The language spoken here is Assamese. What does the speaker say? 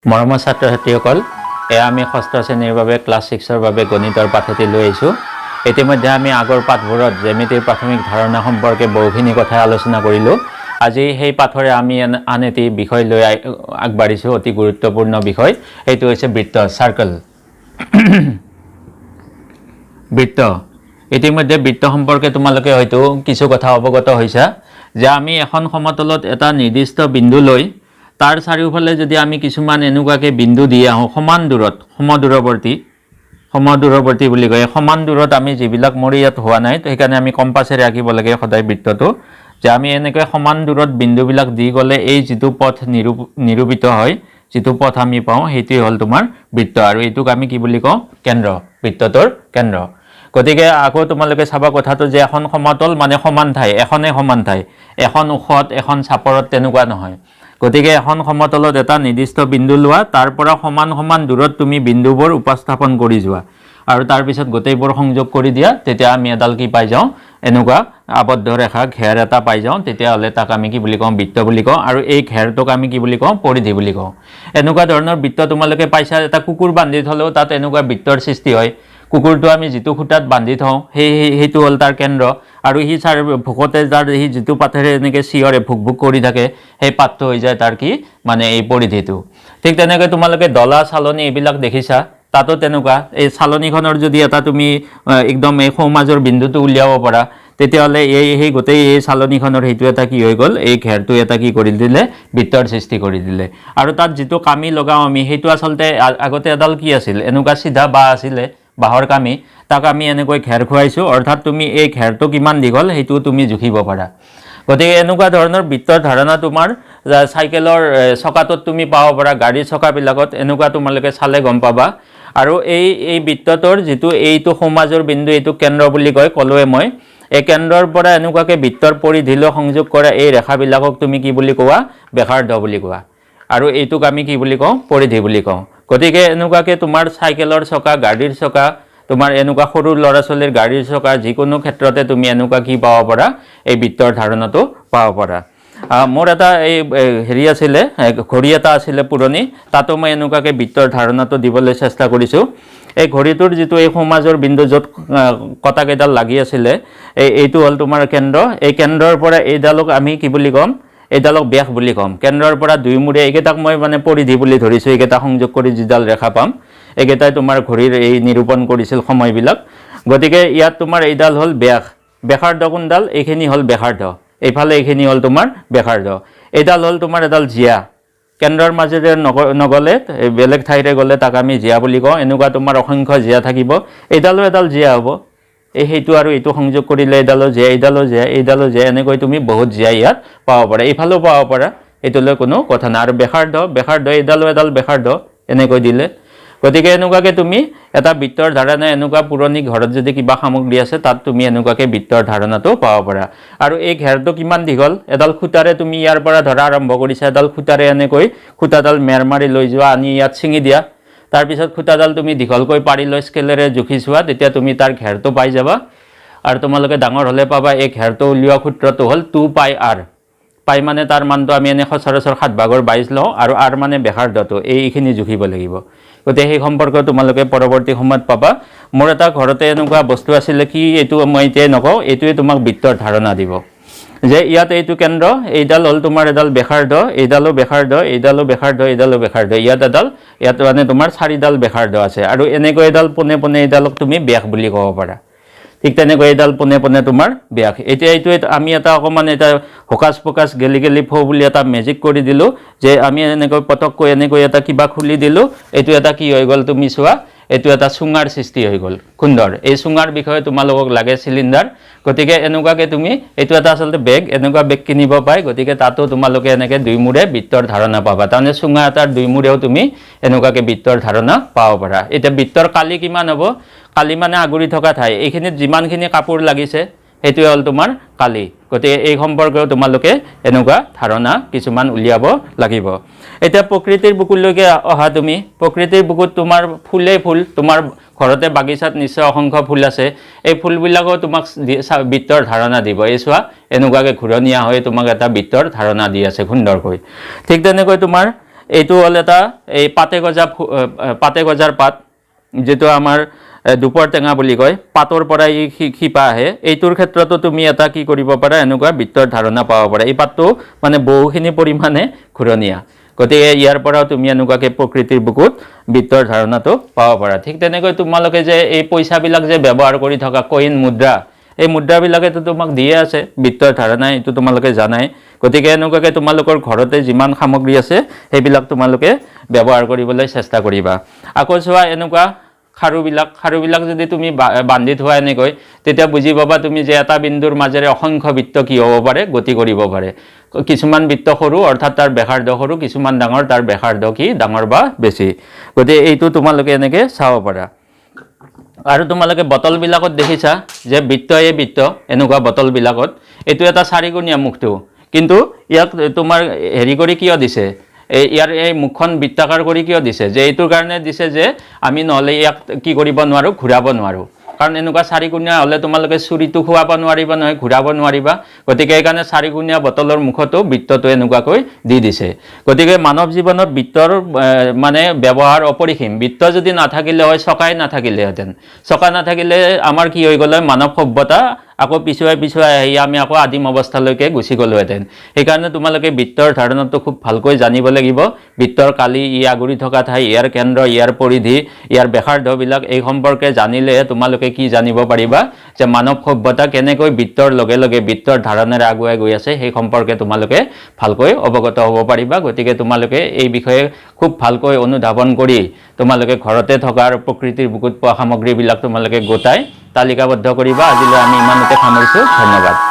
মৰমৰ ছাত্ৰ-ছাত্ৰীসকল, আমি ষষ্ঠ শ্ৰেণীৰ বাবে ক্লাছ 6ৰ বাবে গণিতৰ পাঠটি লৈ আহিছোঁ। ইতিমধ্যে আমি আগৰ পাঠবোৰত জ্যামিতিৰ প্ৰাথমিক ধাৰণা সম্পৰ্কে বহুখিনি কথা আলোচনা কৰিলোঁ। আজি সেই পাঠৰে আমি আন এটি বিষয় লৈ আগবাঢ়িছোঁ, অতি গুৰুত্বপূৰ্ণ বিষয়। এইটো হৈছে বৃত্ত, চাৰ্কেল। বৃত্ত। ইতিমধ্যে বৃত্ত সম্পৰ্কে তোমালোকে হয়তো কিছু কথা অৱগত হৈছা যে আমি এখন সমতলত এটা নিৰ্দিষ্ট বিন্দু লৈ তাৰ চাৰিওফালে যদি আমি কিছুমান এনেকুৱাকৈ বিন্দু দি আহোঁ সমান দূৰত, সমদূৰৱৰ্তী বুলি কয়, সমান দূৰত আমি যিবিলাক মোৰ ইয়াত হোৱা নাই, সেইকাৰণে আমি কম্পাছেৰে আঁকিব লাগে সদায় বৃত্তটো, যে আমি এনেকৈ সমান দূৰত বিন্দুবিলাক দি গ'লে এই যিটো পথ নিৰূপিত হয়, যিটো পথ আমি পাওঁ, সেইটোৱে হ'ল তোমাৰ বৃত্ত। আৰু এইটোক আমি কি বুলি কওঁ? কেন্দ্ৰ, বৃত্তটোৰ কেন্দ্ৰ। গতিকে আকৌ তোমালোকে চাবা কথাটো যে এখন সমতল মানে সমান ঠাই, এখনে সমান ঠাই, এখন ওখত এখন চাপৰত তেনেকুৱা নহয়। গতিকে এখন সমতলত এটা নিৰ্দিষ্ট বিন্দু লোৱা, তাৰ পৰা সমান সমান দূৰত তুমি বিন্দুবোৰ উপস্থাপন কৰি যোৱা আৰু তাৰপিছত গোটেইবোৰ সংযোগ কৰি দিয়া, তেতিয়া আমি এডাল কি পাই যাওঁ? এনেকুৱা আবদ্ধ ৰেখা ঘেৰ এটা পাই যাওঁ। তেতিয়াহ'লে তাক আমি কি বুলি কওঁ? বৃত্ত বুলি কওঁ। আৰু এই ঘেৰটোক আমি কি বুলি কওঁ? পৰিধি বুলি কওঁ। এনেকুৱা ধৰণৰ বৃত্ত তোমালোকে পাইছা। এটা কুকুৰ বান্ধি থ'লেও তাত এনেকুৱা বৃত্তৰ সৃষ্টি হয়। কুকুৰটো আমি যিটো খুঁটাত বান্ধি থওঁ সেইটো হ'ল তাৰ কেন্দ্ৰ, আৰু সি ভোকতে তাৰ সি যিটো পাতেৰে এনেকৈ চিঞৰে, ভুক ভুক কৰি থাকে, সেই পাতটো হৈ যায় তাৰ কি? মানে এই পৰিধিটো। ঠিক তেনেকৈ তোমালোকে ডলা, চালনী এইবিলাক দেখিছা, তাতো তেনেকুৱা। এই চালনীখনৰ যদি এটা তুমি একদম এই সোঁমাজৰ বিন্দুটো উলিয়াব পাৰা, তেতিয়াহ'লে সেই গোটেই এই চালনীখনৰ সেইটো এটা কি হৈ গ'ল? এই ঘেৰটো এটা কি কৰি দিলে? বৃত্তৰ সৃষ্টি কৰি দিলে। আৰু তাত যিটো কামি লগাওঁ আমি, সেইটো আচলতে আগতে এডাল কি আছিল? এনেকুৱা চিধা বাঁহ আছিলে, বাঁহৰ কামি, তাক আমি এনেকৈ ঘেৰ খুৱাইছোঁ। অৰ্থাৎ তুমি এই ঘেৰটো কিমান দীঘল সেইটোও তুমি জুখিব পাৰা। গতিকে এনেকুৱা ধৰণৰ বৃত্তৰ ধাৰণা তোমাৰ চাইকেলৰ চকাটোত তুমি পাব পাৰা, গাড়ীৰ চকাবিলাকত এনেকুৱা তোমালোকে চালে গম পাবা। আৰু এই বৃত্তটোৰ যিটো এইটো সোঁমাজৰ বিন্দু, এইটো কেন্দ্ৰ বুলি কয়, ক'লোৱে মই। এই কেন্দ্ৰৰ পৰা এনেকুৱাকৈ বৃত্তৰ পৰিধিলৈ সংযোগ কৰা এই ৰেখাবিলাকক তুমি কি বুলি কোৱা? ব্যাসাৰ্ধ বুলি কোৱা। আৰু এইটোক আমি কি বুলি কওঁ? পৰিধি বুলি কওঁ। গতিকে এনেকুৱাকৈ তোমাৰ চাইকেলৰ চকা, গাড়ীৰ চকা, তোমাৰ এনেকুৱা সৰু ল'ৰা ছোৱালীৰ গাড়ীৰ চকা, যিকোনো ক্ষেত্ৰতে তুমি এনেকুৱা কি পাব পাৰা? এই বৃত্তৰ ধাৰণাটো পাব পাৰা। মোৰ এটা এই হেৰি আছিলে, ঘড়ী এটা আছিলে পুৰণি, তাতো মই এনেকুৱাকৈ বৃত্তৰ ধাৰণাটো দিবলৈ চেষ্টা কৰিছোঁ। এই ঘড়ীটোৰ যিটো এই সোঁমাজৰ বিন্দু য'ত কটাকেইডাল লাগি আছিলে, এইটো হ'ল তোমাৰ কেন্দ্ৰ। এই কেন্দ্ৰৰ পৰা এইডালক আমি কি বুলি ক'ম? এইডালক ব্যাস বুলি ক'ম। কেন্দ্ৰৰ পৰা দুইমূৰীয়া এইকেইটাক মই মানে পৰিধি বুলি ধৰিছোঁ। এইকেইটা সংযোগ কৰি যিডাল ৰেখা পাম, এইকেইটাই তোমাৰ ঘড়ীৰ এই নিৰূপণ কৰিছিল সময়বিলাক। গতিকে ইয়াত তোমাৰ এইডাল হ'ল ব্যাস। ব্যাসাৰ্ধ কোনডাল? এইখিনি হ'ল ব্যাসাৰ্ধ। এইফালে এইখিনি হ'ল তোমাৰ ব্যাসাৰ্ধ। এইডাল হ'ল তোমাৰ এডাল জিয়া। কেন্দ্ৰৰ মাজেৰে নগ'লে, বেলেগ ঠাইৰে গ'লে তাক আমি জিয়া বুলি কওঁ। এনেকুৱা তোমাৰ অসংখ্য জিয়া থাকিব। এইডালো এডাল জিয়া হ'ব। সেইটো আৰু এইটো সংযোগ কৰিলে এইডালো জিয়া, এইডালো জিয়া, এইডালো জিয়া, এনেকৈ তুমি বহুত জিয়া ইয়াত পাব পাৰা। এইফালেও পাব পাৰা, এইটোলৈ কোনো কথা নাই। আৰু ব্যাসাৰ্ধ এইডালো এডাল ব্যাসাৰ্ধ, এনেকৈ দিলে। গতিকে এনেকুৱাকৈ তুমি এটা বৃত্তৰ ধাৰণা, এনেকুৱা পুৰণি ঘৰত যদি কিবা সামগ্ৰী আছে, তাত তুমি এনেকুৱাকৈ বৃত্তৰ ধাৰণাটো পাব পাৰা। আৰু এই ঘেৰটো কিমান দীঘল? এডাল খুঁটাৰে তুমি ইয়াৰ পৰা ধৰা আৰম্ভ কৰিছা, এডাল খুঁটাৰে এনেকৈ খুঁটাডাল মেৰ মাৰি লৈ যোৱা, আনি ইয়াত ছিঙি দিয়া। তাৰপিছত খুঁটাডাল তুমি দীঘলকৈ পাৰি লৈ স্কেলেৰে জুখি চোৱা, তেতিয়া তুমি তাৰ ঘেৰটো পাই যাবা। আৰু তোমালোকে ডাঙৰ হ'লে পাবা এই ঘেৰটো উলিওৱা সূত্ৰটো হ'ল 2πr। পাই মানে তাৰ মানটো আমি এনে সচৰাচৰ 7/22 লওঁ, আৰু r মানে ব্যাসাৰ্ধটো, এইখিনি জুখিব লাগিব। গতিকে সেই সম্পৰ্কে তোমালোকে পৰৱৰ্তী সময়ত পাবা। মোৰ এটা ঘৰতে এনেকুৱা বস্তু আছিলে, কি এইটো মই এতিয়াই নকওঁ, এইটোৱে তোমাক বৃত্তৰ ধাৰণা দিব। যে ইয়াত এইটো কেন্দ্ৰ, এইডাল হ'ল তোমাৰ এডাল ব্যাসাৰ্ধ, এইডালো ব্যাসাৰ্ধ, এইডালো ব্যাসাৰ্ধ, এইডালো ব্যাসাৰ্ধ, ইয়াত মানে তোমাৰ 4ডাল ব্যাসাৰ্ধ আছে। আৰু এনেকৈ এডাল পোনে পোনে এইডালক তুমি ব্যাস বুলি ক'ব পাৰা। ঠিক তেনেকৈ এইডাল পোনে পোনে তোমাৰ ব্যাস। এতিয়া এইটোৱে আমি এটা অকণমান এটা হোকাচ পোকাচ গেলি ফৌ বুলি এটা মেজিক কৰি দিলোঁ, যে আমি এনেকৈ পটককৈ এনেকৈ এটা কিবা খুলি দিলোঁ, এইটো এটা কি হৈ গ'ল তুমি চোৱা, এইটো এটা চুঙাৰ সৃষ্টি হৈ গ'ল। সুন্দৰ। এই চুঙাৰ বিষয়ে তোমালোকক লাগে চিলিণ্ডাৰ। গতিকে এনেকুৱাকৈ তুমি, এইটো এটা আচলতে বেগ, এনেকুৱা বেগ কিনিব পায়। গতিকে তাতো তোমালোকে এনেকৈ দুইমূৰে বৃত্তৰ ধাৰণা পাবা। তাৰমানে চুঙা এটাৰ দুইমূৰেও তুমি এনেকুৱাকৈ বৃত্তৰ ধাৰণা পাব পাৰা। এতিয়া বৃত্তৰ কালি কিমান হ'ব? কালি মানে আগুৰি থকা ঠাই, এইখিনিত যিমানখিনি কাপোৰ লাগিছে সেইটোৱে হ'ল তোমাৰ কালি। গতিকে এই সম্পৰ্কেও তোমালোকে এনেকুৱা ধাৰণা কিছুমান উলিয়াব লাগিব। এতিয়া প্ৰকৃতিৰ বুকুলৈকে অহা তুমি, প্ৰকৃতিৰ বুকুত তোমাৰ ফুলেই ফুল, তোমাৰ ঘৰতে বাগিচাত নিশ্চয় অসংখ্য ফুল আছে। এই ফুলবিলাকেও তোমাক বৃত্তৰ ধাৰণা দিব। এই চোৱা, এনেকুৱাকৈ ঘূৰণীয়া হৈ তোমাক এটা বৃত্তৰ ধাৰণা দি আছে সুন্দৰকৈ। ঠিক তেনেকৈ তোমাৰ এইটো হ'ল এটা এই পাতে গজাৰ পাত, যেটো আমাৰ দুপৰ টেঙা বুলি কয়, পাতৰ পৰা এই শিপা আহে। এইটোৰ ক্ষেত্ৰতো তুমি এটা কি কৰিব পাৰা, এনেকুৱা বৃত্তৰ ধাৰণা পাব পাৰা। এই পাতটো মানে বহুখিনি পৰিমাণে ঘূৰণীয়া, গতিকে ইয়াৰ পৰাও তুমি এনেকুৱাকৈ প্ৰকৃতিৰ বুকুত বৃত্তৰ ধাৰণাটো পাব পাৰা। ঠিক তেনেকৈ তোমালোকে যে এই পইচাবিলাক যে ব্যৱহাৰ কৰি থকা কইন মুদ্ৰা, এই মুদ্ৰাবিলাকেতো তোমাক দিয়ে আছে বৃত্তৰ ধাৰণা, এইটো তোমালোকে জানাই। গতিকে এনেকুৱাকৈ তোমালোকৰ ঘৰতে যিমান সামগ্ৰী আছে সেইবিলাক তোমালোকে ব্যৱহাৰ কৰিবলৈ চেষ্টা কৰিবা। আকৌ চোৱা এনেকুৱা খাৰুবিলাক যদি তুমি বান্ধি থোৱা এনেকৈ, তেতিয়া বুজি পাবা তুমি যে এটা বিন্দুৰ মাজেৰে অসংখ্য বৃত্ত কি হ'ব পাৰে, গতি কৰিব পাৰে। কিছুমান বৃত্ত সৰু, অৰ্থাৎ তাৰ ব্যাসাৰ্ধ সৰু, কিছুমান ডাঙৰ, তাৰ ব্যাসাৰ্ধ কি ডাঙৰ বা বেছি। গতিকে এইটো তোমালোকে এনেকৈ চাব পাৰা। আৰু তোমালোকে বটলবিলাকত দেখিছা যে বৃত্ত এনেকুৱা বটলবিলাকত এইটো এটা চাৰিকোণীয়া মুখটো, কিন্তু ইয়াক তোমাৰ হেৰি কৰি কিয় দিছে, ইয়াৰ এই মুখখন বৃত্তাকাৰ কৰি কিয় দিছে, যে এইটোৰ কাৰণে দিছে যে আমি নহ'লে ইয়াক কি কৰিব নোৱাৰোঁ, ঘূৰাব নোৱাৰোঁ। কাৰণ এনেকুৱা চাৰিকোণীয়া হ'লে তোমালোকে চুৰিটো খুৱাব নোৱাৰিবা নহয়, ঘূৰাব নোৱাৰিবা। গতিকে সেইকাৰণে চাৰিকোণীয়া বটলৰ মুখতো বৃত্তটো এনেকুৱাকৈ দি দিছে। গতিকে মানৱ জীৱনত বৃত্তৰ মানে ব্যৱহাৰ অপৰিসীম। বৃত্ত যদি নাথাকিলে হয়, চকাই নাথাকিলেহেঁতেন। চকা নাথাকিলে আমাৰ কি হৈ গ'লে, মানৱ সভ্যতা আকৌ পিছুৱাই আহি আমি আকৌ আদিম অৱস্থালৈকে গুচি গ'লোহেঁতেন। সেইকাৰণে তোমালোকে বৃত্তৰ ধাৰণাটো খুব ভালকৈ জানিব লাগিব। বৃত্তৰ কালি, ই আগুৰি থকা ঠাই, ইয়াৰ কেন্দ্ৰ, ইয়াৰ পৰিধি, ইয়াৰ ব্যাসাৰ্ধবিলাক এই সম্পৰ্কে জানিলেহে তোমালোকে কি জানিব পাৰিবা, যে মানৱ সভ্যতা কেনেকৈ বৃত্তৰ লগে লগে বৃত্তৰ ধাৰণাৰে আগুৱাই গৈ আছে, সেই সম্পৰ্কে তোমালোকে ভালকৈ অৱগত হ'ব পাৰিবা। গতিকে তোমালোকে এই বিষয়ে খুব ভালকৈ অনুধাৱন কৰি তোমালোকে ঘৰতে থকা আৰু প্ৰকৃতিৰ বুকুত পোৱা সামগ্ৰীবিলাক তোমালোকে গোটাই তালিকাবদ্ধ কৰিবা। আজিলৈ আমি ইমানতে সামৰিছোঁ। ধন্যবাদ।